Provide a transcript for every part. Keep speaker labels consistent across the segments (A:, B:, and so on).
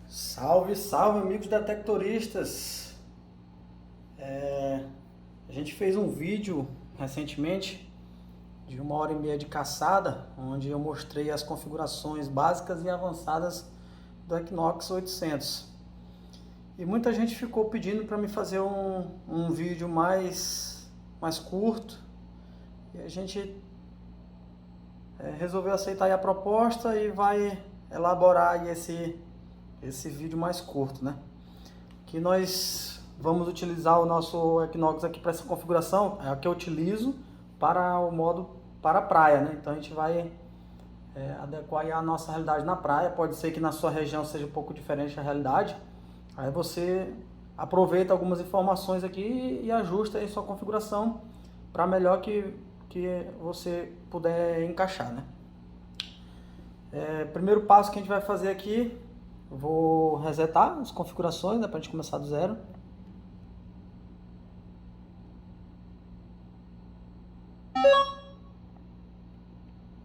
A: Salve, salve, amigos detectoristas! A gente fez um vídeo recentemente de 1h30 de caçada, onde eu mostrei as configurações básicas e avançadas do Equinox 800. E muita gente ficou pedindo para me fazer um vídeo mais curto, e a gente resolveu aceitar aí a proposta e vai elaborar aí esse vídeo mais curto, né? Que nós vamos utilizar o nosso Equinox aqui para essa configuração, é a que eu utilizo para o modo para a praia, né? Então a gente vai adequar aí a nossa realidade na praia. Pode ser que na sua região seja um pouco diferente a realidade. Aí você aproveita algumas informações aqui e ajusta aí sua configuração para melhor que você puder encaixar, né? Primeiro passo que a gente vai fazer aqui, eu vou resetar as configurações, né, para a gente começar do zero.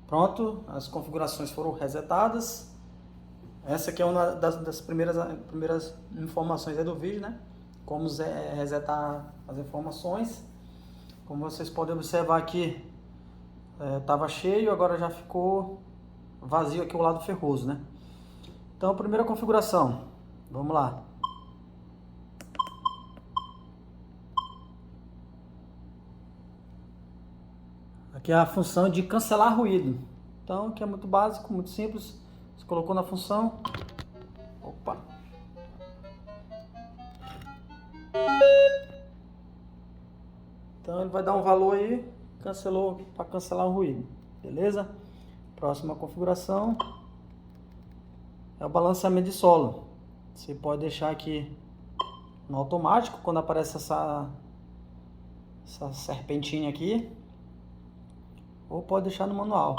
A: Pronto, as configurações foram resetadas. Essa aqui é uma das primeiras informações aí do vídeo, né? Como resetar as informações. Como vocês podem observar aqui, estava cheio, agora já ficou vazio aqui o lado ferroso, né? Então, primeira configuração, vamos lá. Aqui é a função de cancelar ruído. Então, aqui é muito básico, muito simples. Você colocou na função. Opa! Então, ele vai dar um valor aí, cancelou para cancelar o ruído. Beleza? Próxima configuração é o balanceamento de solo. Você pode deixar aqui no automático, quando aparece essa serpentinha aqui, ou pode deixar no manual.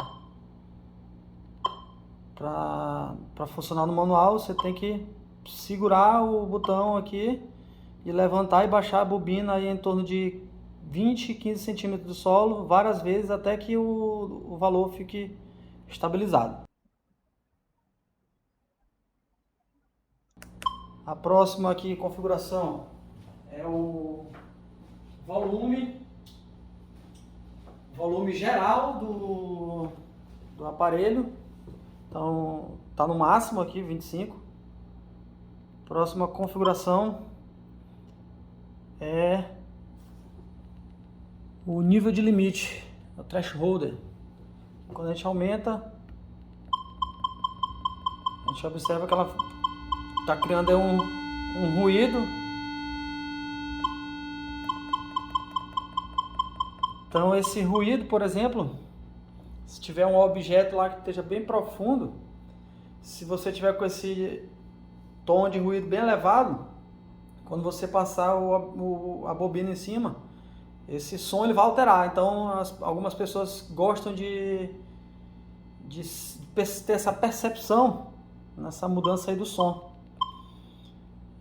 A: Para funcionar no manual, você tem que segurar o botão aqui e levantar e baixar a bobina aí em torno de 20, 15 centímetros do solo várias vezes até que o valor fique estabilizado. A próxima aqui configuração é o volume geral do aparelho. Então tá no máximo aqui 25. Próxima configuração é o nível de limite, o threshold. Quando a gente aumenta, a gente observa que ela está criando aí um ruído. Então esse ruído, por exemplo, se tiver um objeto lá que esteja bem profundo, se você tiver com esse tom de ruído bem elevado, quando você passar a bobina em cima, esse som ele vai alterar. Então algumas pessoas gostam de ter essa percepção nessa mudança aí do som.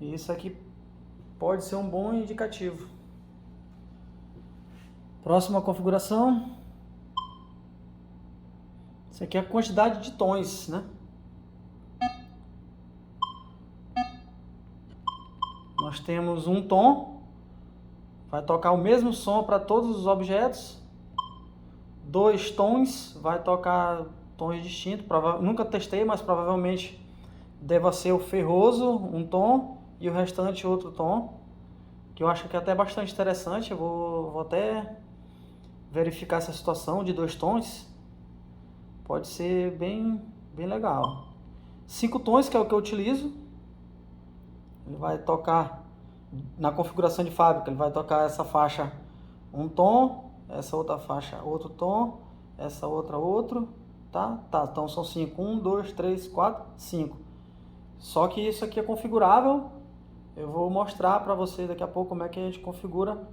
A: E isso aqui pode ser um bom indicativo. Próxima configuração. Isso aqui é a quantidade de tons, né? Nós temos um tom, vai tocar o mesmo som para todos os objetos. 2 tons, vai tocar tons distintos. Nunca testei, mas provavelmente deva ser o ferroso, um tom, e o restante outro tom, que eu acho que é até bastante interessante. Eu vou até verificar essa situação de 2 tons. Pode ser bem legal. 5 tons, que é o que eu utilizo. Ele vai tocar na configuração de fábrica, ele vai tocar essa faixa um tom, essa outra faixa outro tom, essa outra outro, tá? Então são 5, 1, 2, 3, 4, 5. Só que isso aqui é configurável. Eu vou mostrar para vocês daqui a pouco como é que a gente configura,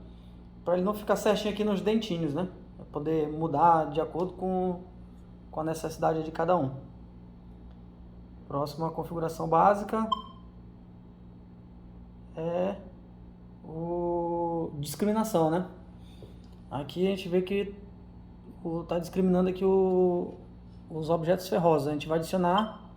A: para ele não ficar certinho aqui nos dentinhos, né? Pra poder mudar de acordo com a necessidade de cada um. Próxima configuração básica é discriminação, né? Aqui a gente vê que está discriminando aqui os objetos ferrosos. A gente vai adicionar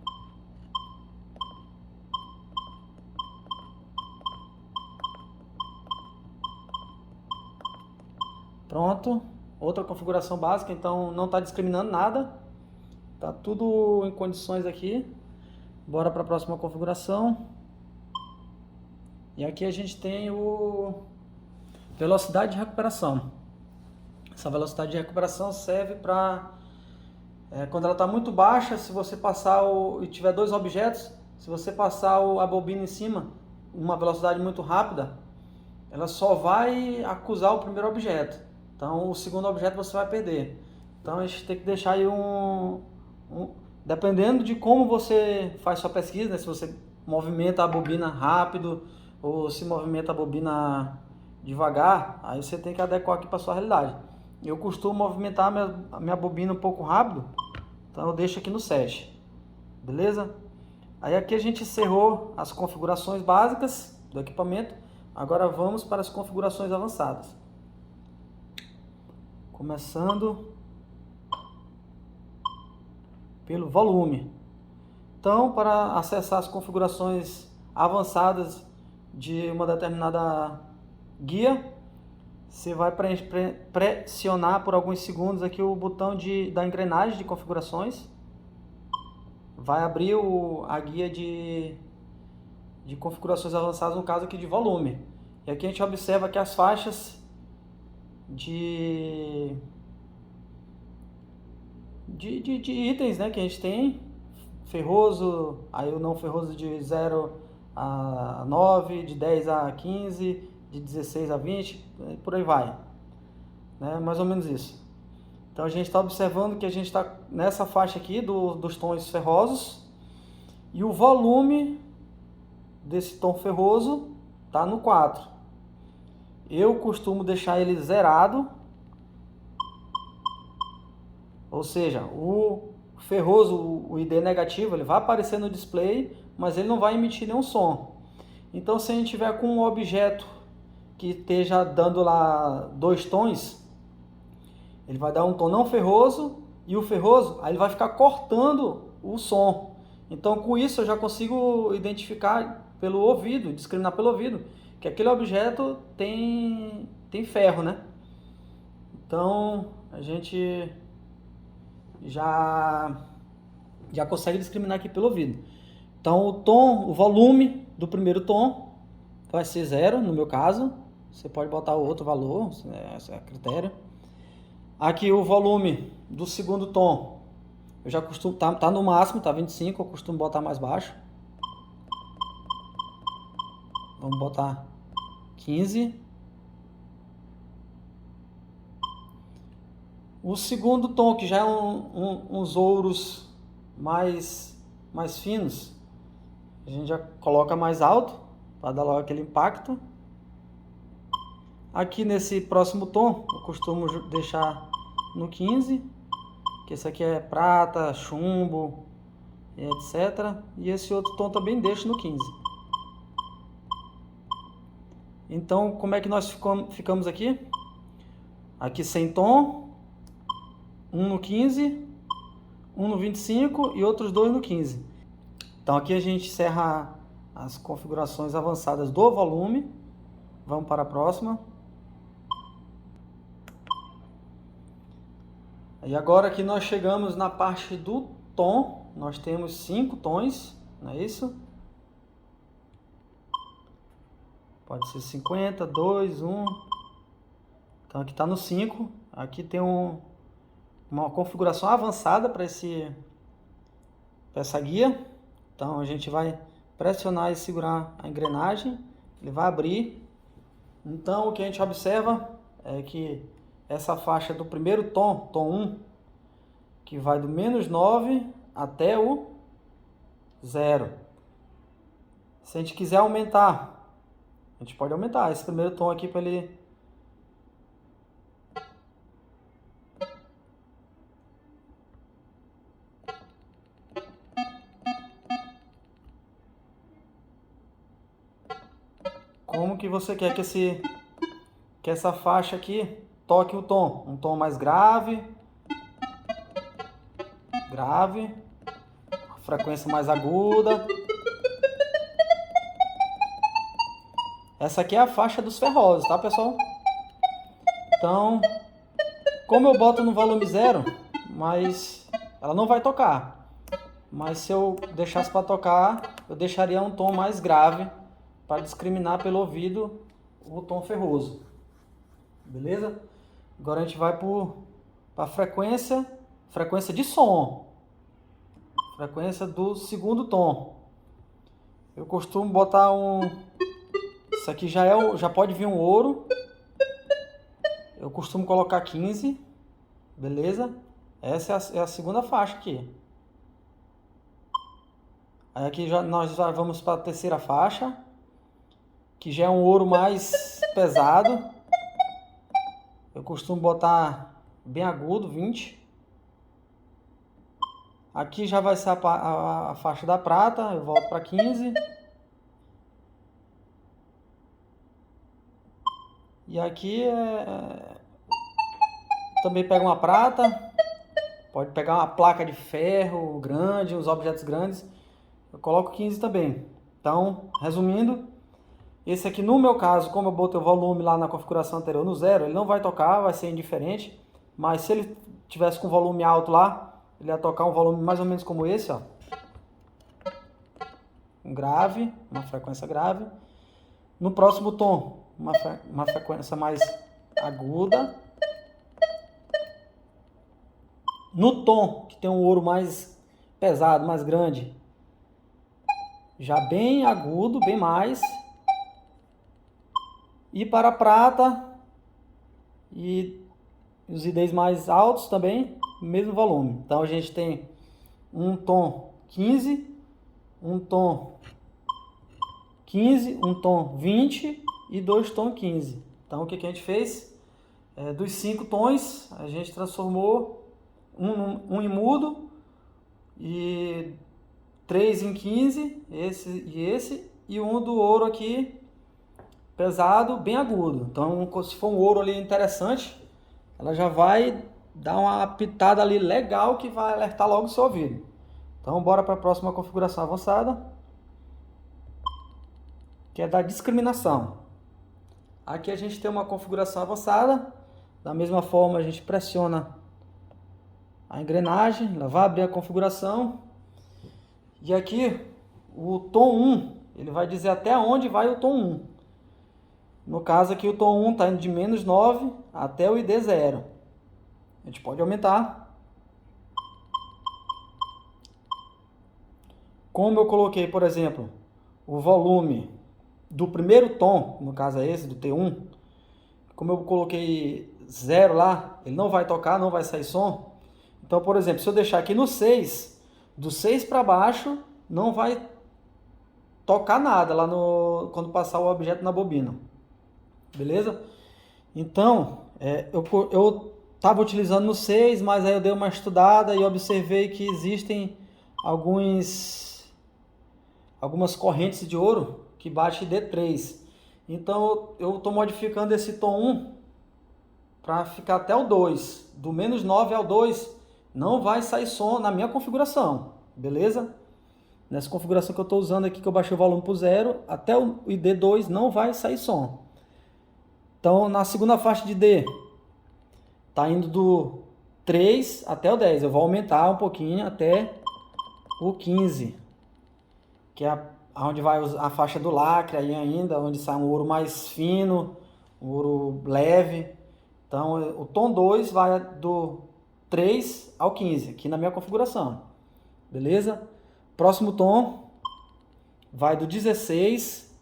A: Pronto, outra configuração básica, então não está discriminando nada, tá tudo em condições aqui. Bora para a próxima configuração. E aqui a gente tem o velocidade de recuperação. Essa velocidade de recuperação serve para quando ela está muito baixa, se você passar e tiver dois objetos, se você passar a bobina em cima, uma velocidade muito rápida, ela só vai acusar o primeiro objeto. Então o segundo objeto você vai perder. Então a gente tem que deixar aí dependendo de como você faz sua pesquisa, né? Se você movimenta a bobina rápido ou se movimenta a bobina devagar, aí você tem que adequar aqui para sua realidade. Eu costumo movimentar a minha bobina um pouco rápido, então eu deixo aqui no 7, beleza? Aí aqui a gente encerrou as configurações básicas do equipamento, agora vamos para as configurações avançadas. Começando pelo volume. Então, para acessar as configurações avançadas de uma determinada guia, você vai pressionar por alguns segundos aqui o botão da engrenagem de configurações. Vai abrir a guia de configurações avançadas, no caso aqui de volume. E aqui a gente observa que as faixas de itens, né, que a gente tem, ferroso, aí o não ferroso de 0 a 9, de 10 a 15, de 16 a 20, por aí vai, né? Mais ou menos isso. Então a gente está observando que a gente está nessa faixa aqui dos tons ferrosos e o volume desse tom ferroso está no 4. Eu costumo deixar ele zerado, ou seja, o ferroso, o ID negativo, ele vai aparecer no display, mas ele não vai emitir nenhum som. Então se a gente tiver com um objeto que esteja dando lá 2 tons, ele vai dar um tom não ferroso, e o ferroso, aí ele vai ficar cortando o som. Então com isso eu já consigo identificar pelo ouvido, discriminar pelo ouvido, que aquele objeto tem ferro, né? Então a gente já consegue discriminar aqui pelo ouvido. Então o volume do primeiro tom vai ser 0, no meu caso. Você pode botar outro valor, esse é a critério. Aqui o volume do segundo tom, eu já costumo, tá no máximo, tá 25, eu costumo botar mais baixo. Vamos botar 15. O segundo tom, que já é uns ouros mais finos, a gente já coloca mais alto, para dar logo aquele impacto. Aqui nesse próximo tom, eu costumo deixar no 15, que esse aqui é prata, chumbo, etc. E esse outro tom também deixo no 15. Então, como é que nós ficamos aqui? Aqui sem tom, um no 15, um no 25 e outros 2 no 15. Então aqui a gente encerra as configurações avançadas do volume. Vamos para a próxima. E agora que nós chegamos na parte do tom, nós temos 5 tons, não é isso? Pode ser 50, 2, 1. Então aqui está no 5. Aqui tem uma configuração avançada para essa guia. Então a gente vai pressionar e segurar a engrenagem, ele vai abrir. Então o que a gente observa é que essa faixa do primeiro tom, tom 1, que vai do -9 até o 0. Se a gente quiser aumentar, a gente pode aumentar esse primeiro tom aqui para ele... Como que você quer que essa faixa aqui toque o tom? Um tom mais grave, frequência mais aguda. Essa aqui é a faixa dos ferrosos, tá, pessoal? Então, Como eu boto no volume 0, mas ela não vai tocar. Mas se eu deixasse para tocar, eu deixaria um tom mais grave para discriminar pelo ouvido o tom ferroso. Beleza? Agora a gente vai para a frequência de som. Frequência do segundo tom. Eu costumo botar isso aqui já pode vir um ouro. Eu costumo colocar 15. Beleza? Essa é a segunda faixa aqui. Aí aqui nós já vamos para a terceira faixa, que já é um ouro mais pesado. Eu costumo botar bem agudo, 20. Aqui já vai ser a faixa da prata, eu volto para 15. E aqui também pega uma prata, pode pegar uma placa de ferro grande, uns objetos grandes. Eu coloco 15 também. Então, resumindo, esse aqui no meu caso, como eu botei o volume lá na configuração anterior no 0, ele não vai tocar, vai ser indiferente. Mas se ele tivesse com volume alto lá, ele ia tocar um volume mais ou menos como esse, ó. Um grave, uma frequência grave. No próximo tom, uma frequência mais aguda. No tom, que tem um ouro mais pesado, mais grande, já bem agudo, bem mais. E para a prata e os IDs mais altos também, mesmo volume. Então a gente tem um tom 15, um tom 15, um tom 20 e dois tom 15. Então o que a gente fez? Dos 5 tons, a gente transformou um em mudo e 3 em 15, esse, e um do ouro aqui, pesado, bem agudo. Então, se for um ouro ali interessante, ela já vai dar uma pitada ali legal que vai alertar logo o seu ouvido. Então, bora para a próxima configuração avançada, que é da discriminação. Aqui a gente tem uma configuração avançada. Da mesma forma, a gente pressiona a engrenagem, ela vai abrir a configuração. E aqui, o tom 1, ele vai dizer até onde vai o tom 1. No caso aqui, o tom 1 está indo de menos 9 até o ID 0. A gente pode aumentar. Como eu coloquei, por exemplo, o volume do primeiro tom, no caso é esse, do T1, como eu coloquei 0 lá, ele não vai tocar, não vai sair som. Então, por exemplo, se eu deixar aqui no 6, do 6 para baixo, não vai tocar nada lá quando passar o objeto na bobina. Beleza? Então, eu estava utilizando no 6, mas aí eu dei uma estudada e observei que existem algumas correntes de ouro que bate D3. Então, eu estou modificando esse tom 1 para ficar até o 2. Do menos 9 ao 2, não vai sair som na minha configuração. Beleza? Nessa configuração que eu estou usando aqui, que eu baixei o volume para o 0, até o ID2 não vai sair som. Então, na segunda faixa de D, está indo do 3 até o 10. Eu vou aumentar um pouquinho até o 15, que é onde vai a faixa do lacre aí ainda, onde sai um ouro mais fino, um ouro leve. Então, o tom 2 vai do 3 ao 15, aqui na minha configuração. Beleza? Próximo tom vai do 16,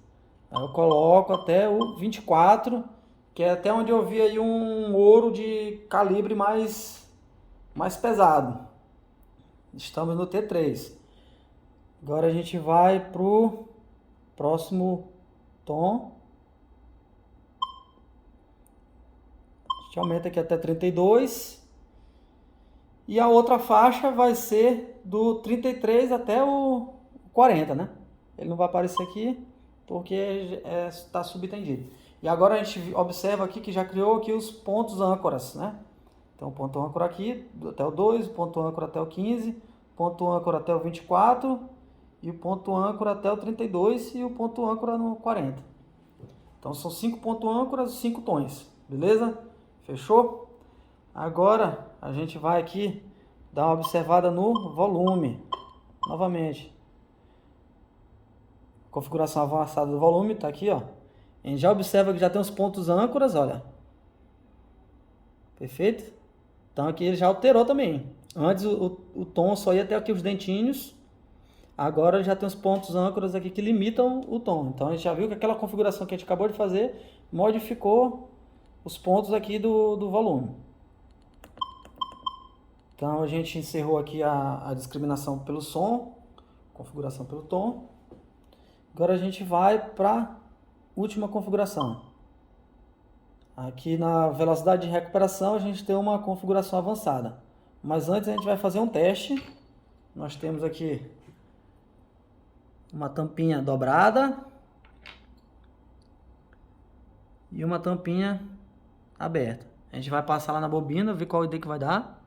A: aí eu coloco até o 24, que é até onde eu vi aí um ouro de calibre mais pesado. Estamos no T3. Agora a gente vai para o próximo tom. A gente aumenta aqui até 32. E a outra faixa vai ser do 33 até o 40, né? Ele não vai aparecer aqui porque está subentendido. E agora a gente observa aqui que já criou aqui os pontos âncoras, né? Então, o ponto âncora aqui até o 2, o ponto âncora até o 15, ponto âncora até o 24, e o ponto âncora até o 32 e o ponto âncora no 40. Então, são 5 pontos âncoras e 5 tons, beleza? Fechou? Agora a gente vai aqui dar uma observada no volume. Novamente. Configuração avançada do volume, tá aqui, ó. A gente já observa que já tem os pontos âncoras, olha. Perfeito? Então aqui ele já alterou também. Antes o tom só ia até aqui os dentinhos. Agora já tem os pontos âncoras aqui que limitam o tom. Então a gente já viu que aquela configuração que a gente acabou de fazer modificou os pontos aqui do volume. Então a gente encerrou aqui a discriminação pelo som, configuração pelo tom. Agora a gente vai para a última configuração. Aqui na velocidade de recuperação a gente tem uma configuração avançada. Mas antes a gente vai fazer um teste. Nós temos aqui uma tampinha dobrada e uma tampinha aberta. A gente vai passar lá na bobina, ver qual ID que vai dar.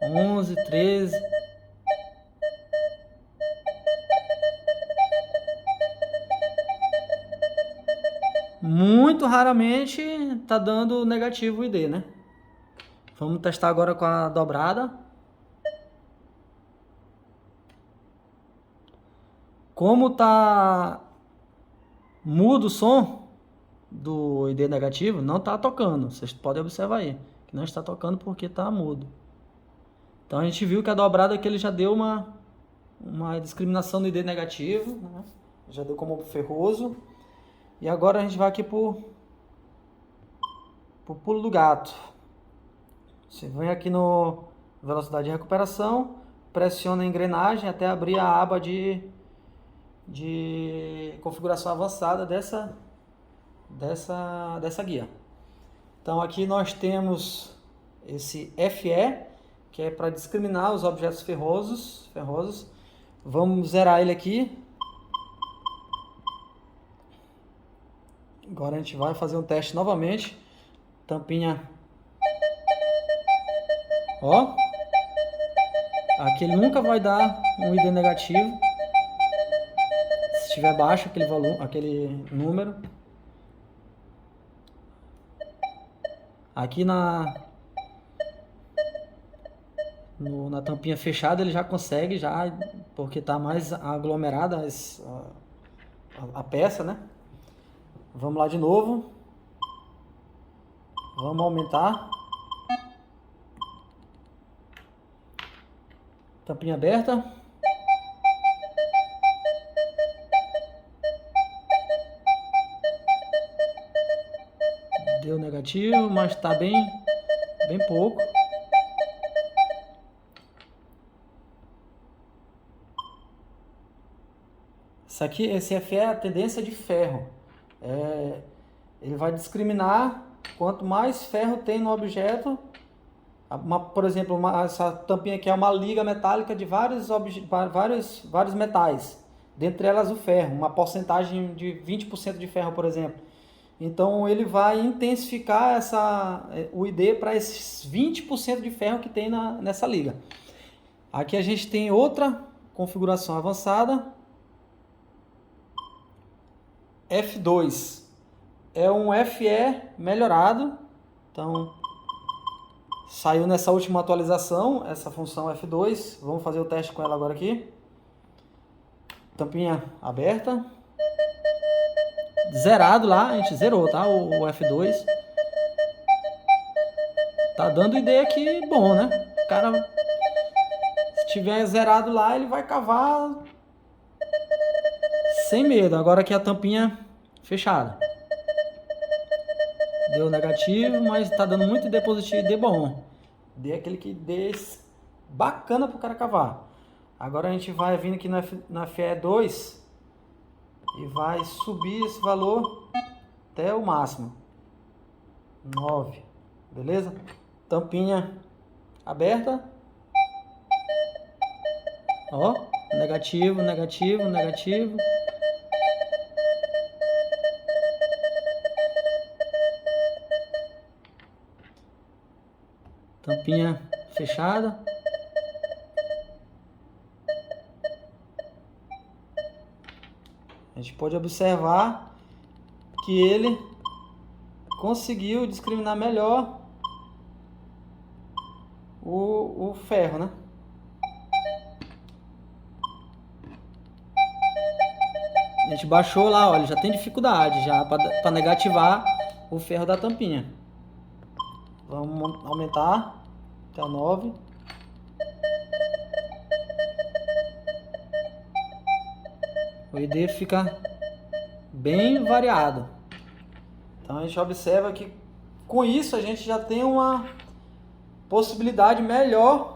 A: 11, 13. Muito raramente tá dando negativo o ID, né? Vamos testar agora com a dobrada. Como tá mudo o som do ID negativo, não tá tocando. Vocês podem observar aí, que não está tocando porque tá mudo. Então a gente viu que a dobrada aqui ele já deu uma discriminação do ID negativo, né? Já deu como ferroso. E agora a gente vai aqui pro pulo do gato. Você vem aqui no velocidade de recuperação, pressiona a engrenagem até abrir a aba de configuração avançada dessa guia. Então aqui nós temos esse FE, que é para discriminar os objetos ferrosos. Vamos zerar ele aqui. Agora a gente vai fazer um teste novamente. Tampinha. Ó. Aqui ele nunca vai dar um ID negativo. Se estiver baixo aquele volume, aquele número. Aqui na tampinha fechada ele já consegue, porque está mais aglomerada a peça, né? Vamos lá de novo. Vamos aumentar. Tampinha aberta. Deu negativo, mas está bem pouco. Esse FE é a tendência de ferro. Ele vai discriminar quanto mais ferro tem no objeto. Por exemplo, essa tampinha aqui é uma liga metálica de vários metais. Dentre elas o ferro, uma porcentagem de 20% de ferro, por exemplo. Então ele vai intensificar o ID para esses 20% de ferro que tem nessa liga. Aqui a gente tem outra configuração avançada. F2 é um FE melhorado. Então saiu nessa última atualização essa função F2. Vamos fazer o teste com ela agora aqui. Tampinha aberta. Zerado lá, a gente zerou, tá? O F2. Tá dando ID aqui bom, né? O cara, se tiver zerado lá, ele vai cavar sem medo. Agora aqui a tampinha fechada. Deu negativo, mas tá dando muito ID positivo e ID bom. D aquele que D bacana pro cara cavar. Agora a gente vai vindo aqui na FE2 e vai subir esse valor até o máximo. 9. Beleza? Tampinha aberta. Ó, negativo, negativo, negativo. Tampinha fechada. A gente pode observar que ele conseguiu discriminar melhor o ferro, né? A gente baixou lá, olha, já tem dificuldade já para negativar o ferro da tampinha. Vamos aumentar até 9. O ID fica bem variado. Então a gente observa que com isso a gente já tem uma possibilidade melhor